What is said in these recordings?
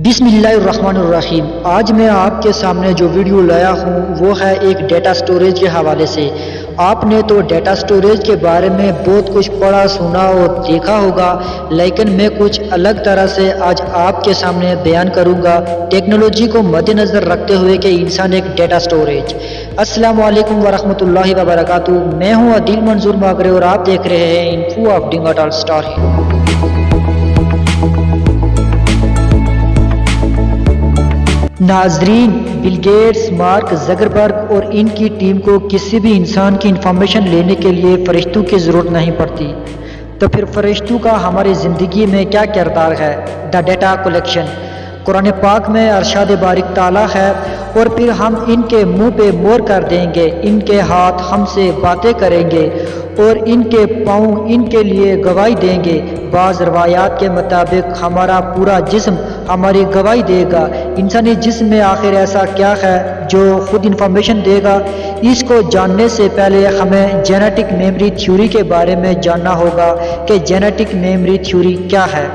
بسم اللہ الرحمن الرحیم۔ آج میں آپ کے سامنے جو ویڈیو لایا ہوں وہ ہے ایک ڈیٹا سٹوریج کے حوالے سے۔ آپ نے تو ڈیٹا سٹوریج کے بارے میں بہت کچھ پڑھا سنا اور دیکھا ہوگا، لیکن میں کچھ الگ طرح سے آج آپ کے سامنے بیان کروں گا، ٹیکنالوجی کو مد نظر رکھتے ہوئے کہ انسان ایک ڈیٹا سٹوریج۔ السلام علیکم ورحمۃ اللہ وبرکاتہ، میں ہوں عدیل منظور ماگرے اور آپ دیکھ رہے ہیں انفو آف ڈنگاٹال اسٹار ہی۔ ناظرین، بل گیٹس، مارک زکربرگ اور ان کی ٹیم کو کسی بھی انسان کی انفارمیشن لینے کے لیے فرشتوں کی ضرورت نہیں پڑتی، تو پھر فرشتوں کا ہماری زندگی میں کیا کردار ہے؟ The data collection. قرآن پاک میں ارشاد بارک تعالیٰ ہے، اور پھر ہم ان کے منہ پہ مور کر دیں گے، ان کے ہاتھ ہم سے باتیں کریں گے اور ان کے پاؤں ان کے لیے گواہی دیں گے۔ بعض روایات کے مطابق ہمارا پورا جسم ہماری گواہی دے گا۔ انسانی جسم میں آخر ایسا کیا ہے جو خود انفارمیشن دے گا؟ اس کو جاننے سے پہلے ہمیں جینیٹک میموری تھیوری کے بارے میں جاننا ہوگا کہ جینیٹک میموری تھیوری کیا ہے۔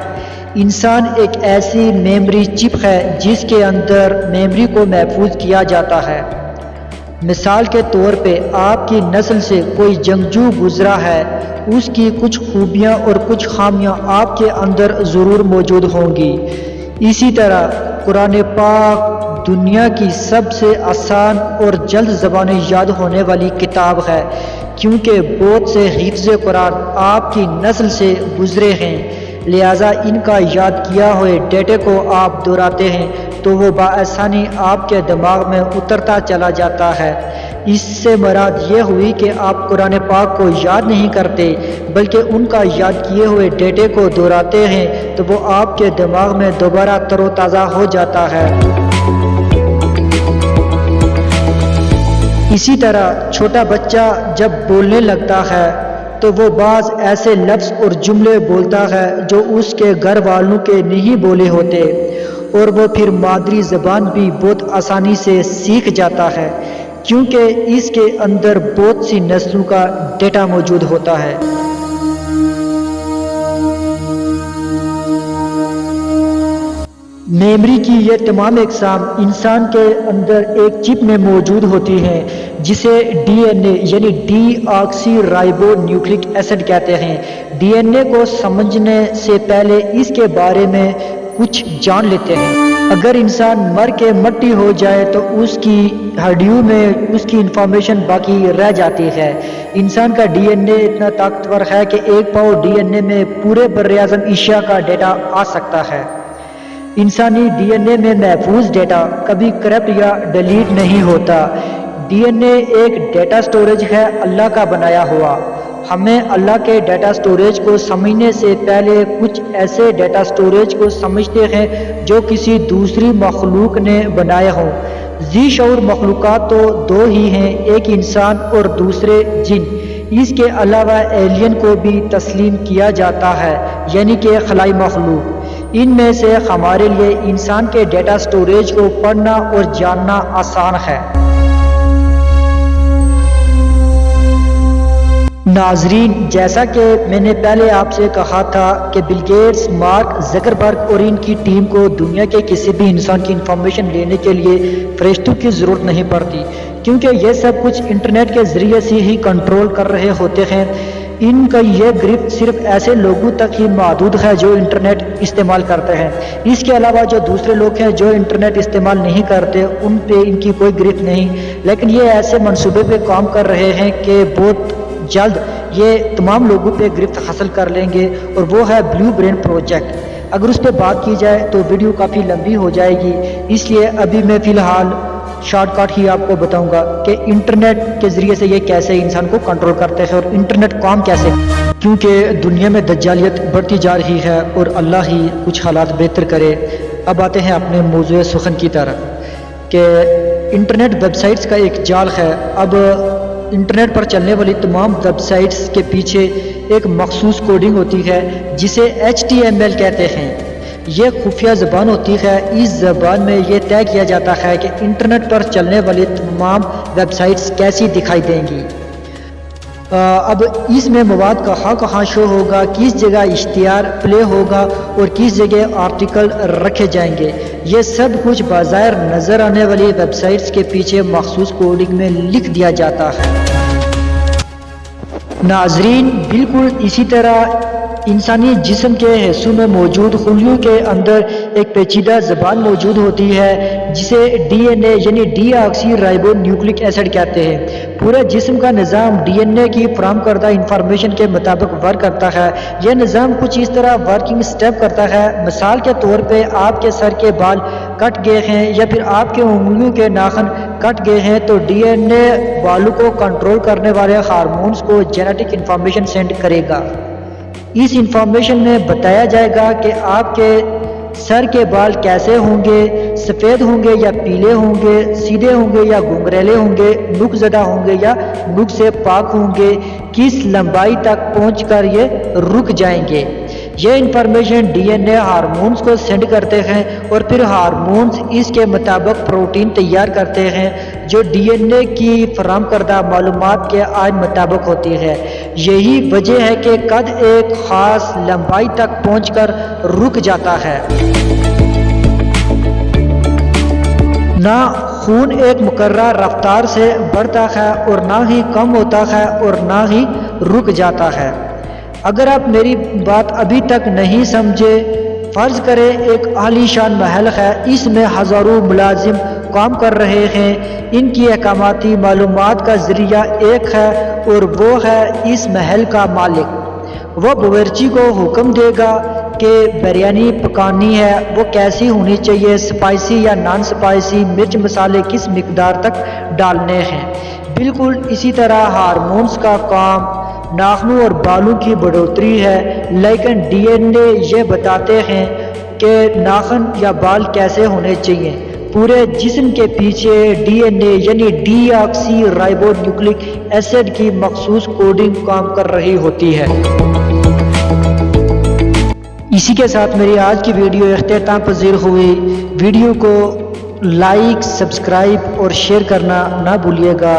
انسان ایک ایسی میموری چپ ہے جس کے اندر میموری کو محفوظ کیا جاتا ہے۔ مثال کے طور پہ آپ کی نسل سے کوئی جنگجو گزرا ہے، اس کی کچھ خوبیاں اور کچھ خامیاں آپ کے اندر ضرور موجود ہوں گی۔ اسی طرح قرآن پاک دنیا کی سب سے آسان اور جلد زبانیں یاد ہونے والی کتاب ہے، کیونکہ بہت سے حفظ قرآن آپ کی نسل سے گزرے ہیں، لہٰذا ان کا یاد کیا ہوئے ڈیٹے کو آپ دہراتے ہیں تو وہ بآسانی آپ کے دماغ میں اترتا چلا جاتا ہے۔ اس سے مراد یہ ہوئی کہ آپ قرآن پاک کو یاد نہیں کرتے بلکہ ان کا یاد کیے ہوئے ڈیٹے کو دہراتے ہیں تو وہ آپ کے دماغ میں دوبارہ تر و تازہ ہو جاتا ہے۔ اسی طرح چھوٹا بچہ جب بولنے لگتا ہے تو وہ بعض ایسے لفظ اور جملے بولتا ہے جو اس کے گھر والوں کے نہیں بولے ہوتے، اور وہ پھر مادری زبان بھی بہت آسانی سے سیکھ جاتا ہے، کیونکہ اس کے اندر بہت سی نسلوں کا ڈیٹا موجود ہوتا ہے۔ میموری کی یہ تمام اقسام انسان کے اندر ایک چپ میں موجود ہوتی ہیں جسے ڈی این اے یعنی ڈی آکسی رائبو نیوکلک ایسڈ کہتے ہیں۔ ڈی این اے کو سمجھنے سے پہلے اس کے بارے میں کچھ جان لیتے ہیں۔ اگر انسان مر کے مٹی ہو جائے تو اس کی ہڈیوں میں اس کی انفارمیشن باقی رہ جاتی ہے۔ انسان کا ڈی این اے اتنا طاقتور ہے کہ ایک پاؤ ڈی این اے میں پورے براعظم ایشیا کا ڈیٹا آ سکتا ہے۔ انسانی ڈی این اے میں محفوظ ڈیٹا کبھی کرپٹ یا ڈیلیٹ نہیں ہوتا۔ ڈی این اے ایک ڈیٹا سٹوریج ہے، اللہ کا بنایا ہوا۔ ہمیں اللہ کے ڈیٹا سٹوریج کو سمجھنے سے پہلے کچھ ایسے ڈیٹا سٹوریج کو سمجھتے ہیں جو کسی دوسری مخلوق نے بنائے ہوں۔ ذی شعور مخلوقات تو دو ہی ہیں، ایک انسان اور دوسرے جن۔ اس کے علاوہ ایلین کو بھی تسلیم کیا جاتا ہے، یعنی کہ خلائی مخلوق۔ ان میں سے ہمارے لیے انسان کے ڈیٹا سٹوریج کو پڑھنا اور جاننا آسان ہے۔ ناظرین، جیسا کہ میں نے پہلے آپ سے کہا تھا کہ بل گیٹس، مارک زکربرگ اور ان کی ٹیم کو دنیا کے کسی بھی انسان کی انفارمیشن لینے کے لیے فرشتوں کی ضرورت نہیں پڑتی، کیونکہ یہ سب کچھ انٹرنیٹ کے ذریعے سے ہی کنٹرول کر رہے ہوتے ہیں۔ ان کا یہ گرفت صرف ایسے لوگوں تک ہی محدود ہے جو انٹرنیٹ استعمال کرتے ہیں۔ اس کے علاوہ جو دوسرے لوگ ہیں جو انٹرنیٹ استعمال نہیں کرتے ان پہ ان کی کوئی گرفت نہیں، لیکن یہ ایسے منصوبے پہ کام کر رہے ہیں کہ بہت جلد یہ تمام لوگوں پہ گرفت حاصل کر لیں گے، اور وہ ہے بلیو برین پروجیکٹ۔ اگر اس پہ بات کی جائے تو ویڈیو کافی لمبی ہو جائے گی، اس لیے ابھی میں فی الحال شارٹ کٹ ہی آپ کو بتاؤں گا کہ انٹرنیٹ کے ذریعے سے یہ کیسے انسان کو کنٹرول کرتے ہیں اور انٹرنیٹ کام کیسے، کیونکہ دنیا میں دجالیت بڑھتی جا رہی ہے اور اللہ ہی کچھ حالات بہتر کرے۔ اب آتے ہیں اپنے موضوع سخن کی طرف کہ انٹرنیٹ ویب سائٹس کا ایک جال ہے۔ اب انٹرنیٹ پر چلنے والی تمام ویب سائٹس کے پیچھے ایک مخصوص کوڈنگ ہوتی ہے جسے HTML کہتے ہیں۔ یہ خفیہ زبان ہوتی ہے۔ اس زبان میں یہ طے کیا جاتا ہے کہ انٹرنیٹ پر چلنے والی تمام ویب سائٹس کیسی دکھائی دیں گی، اب اس میں مواد کہاں شو ہوگا، کس جگہ اشتہار پلے ہوگا اور کس جگہ آرٹیکل رکھے جائیں گے، یہ سب کچھ بظاہر نظر آنے والی ویب سائٹس کے پیچھے مخصوص کوڈنگ میں لکھ دیا جاتا ہے۔ ناظرین، بالکل اسی طرح انسانی جسم کے حصوں میں موجود خلیوں کے اندر ایک پیچیدہ زبان موجود ہوتی ہے جسے ڈی این اے یعنی ڈی آکسی رائبو نیوکلک ایسڈ کہتے ہیں۔ پورے جسم کا نظام ڈی این اے کی فراہم کردہ انفارمیشن کے مطابق ورک کرتا ہے۔ یہ نظام کچھ اس طرح ورکنگ سٹیپ کرتا ہے، مثال کے طور پہ آپ کے سر کے بال کٹ گئے ہیں یا پھر آپ کے انگلیوں کے ناخن کٹ گئے ہیں تو ڈی این اے بالوں کو کنٹرول کرنے والے ہارمونز کو جینیٹک انفارمیشن سینڈ کرے گا۔ اس انفارمیشن میں بتایا جائے گا کہ آپ کے سر کے بال کیسے ہوں گے، سفید ہوں گے یا پیلے ہوں گے، سیدھے ہوں گے یا گھنگریلے ہوں گے، نوک زدہ ہوں گے یا نوک سے پاک ہوں گے، کس لمبائی تک پہنچ کر یہ رک جائیں گے۔ یہ انفارمیشن ڈی این اے ہارمونز کو سینڈ کرتے ہیں اور پھر ہارمونز اس کے مطابق پروٹین تیار کرتے ہیں جو ڈی این اے کی فراہم کردہ معلومات کے عین مطابق ہوتی ہے۔ یہی وجہ ہے کہ قد ایک خاص لمبائی تک پہنچ کر رک جاتا ہے۔ نہ خون ایک مقررہ رفتار سے بڑھتا ہے اور نہ ہی کم ہوتا ہے اور نہ ہی رک جاتا ہے۔ اگر آپ میری بات ابھی تک نہیں سمجھے، فرض کریں ایک عالی شان محل ہے، اس میں ہزاروں ملازم کام کر رہے ہیں، ان کی احکاماتی معلومات کا ذریعہ ایک ہے اور وہ ہے اس محل کا مالک۔ وہ باورچی کو حکم دے گا کہ بریانی پکانی ہے، وہ کیسی ہونی چاہیے، سپائسی یا نان سپائسی، مرچ مسالے کس مقدار تک ڈالنے ہیں۔ بالکل اسی طرح ہارمونز کا کام ناخنوں اور بالوں کی بڑھوتری ہے، لیکن ڈی این اے یہ بتاتے ہیں کہ ناخن یا بال کیسے ہونے چاہیے۔ پورے جسم کے پیچھے ڈی این اے یعنی ڈی آکسی رائبو نیوکلک ایسڈ کی مخصوص کوڈنگ کام کر رہی ہوتی ہے۔ اسی کے ساتھ میری آج کی ویڈیو اختتام پذیر ہوئی۔ ویڈیو کو لائک، سبسکرائب اور شیئر کرنا نہ بھولیے گا۔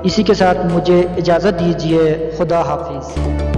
اسی کے ساتھ مجھے اجازت دیجیے۔ خدا حافظ۔